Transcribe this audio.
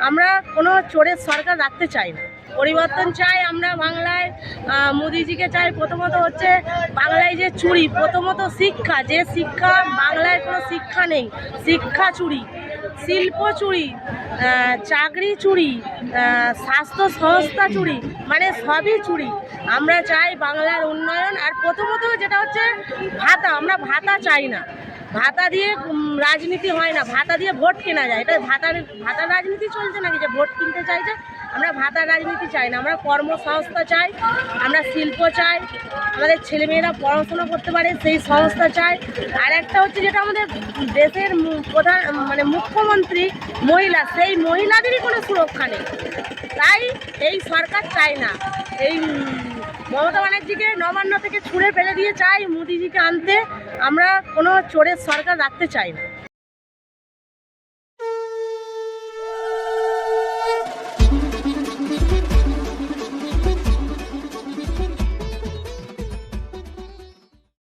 আমরা কোনো চোরের সরকার রাখতে চাই না। পরিবর্তন চাই আমরা বাংলায়। মোদিজিকে চাই। প্রথমত হচ্ছে বাংলায় যে চুরি, প্রথমত শিক্ষা, যে শিক্ষা বাংলায় কোনো শিক্ষা নেই, শিক্ষা চুরি, শিল্প চুরি, চাকরি চুরি, স্বাস্থ্য সংস্থা চুরি, মানে সবই চুরি। আমরা চাই বাংলার উন্নয়ন। আর প্রথমত যেটা হচ্ছে ভাতা, আমরা ভাতা চাই না। ভাতা দিয়ে রাজনীতি হয় না, ভাতা দিয়ে ভোট কেনা যায়। এটা ভাতার রাজনীতি চলছে নাকি যে ভোট কিনতে চাইছে? আমরা ভাতার রাজনীতি চাই না, আমরা কর্মসংস্থা চাই, আমরা শিল্প চাই, আমাদের ছেলেমেয়েরা পড়াশোনা করতে পারে সেই সংস্থা চাই। আর একটা হচ্ছে যেটা আমাদের দেশের প্রধান মানে মুখ্যমন্ত্রী মহিলা, সেই মহিলাদেরই কোনো সুরক্ষা নেই। তাই এই সরকার চাই না। এই মমতা ব্যানার্জিকে নবান্ন থেকে ছুঁড়ে ফেলে দিয়ে চাই মোদিজিকে আনতে। আমরা কোনো চোরের সরকার রাখতে চাই না।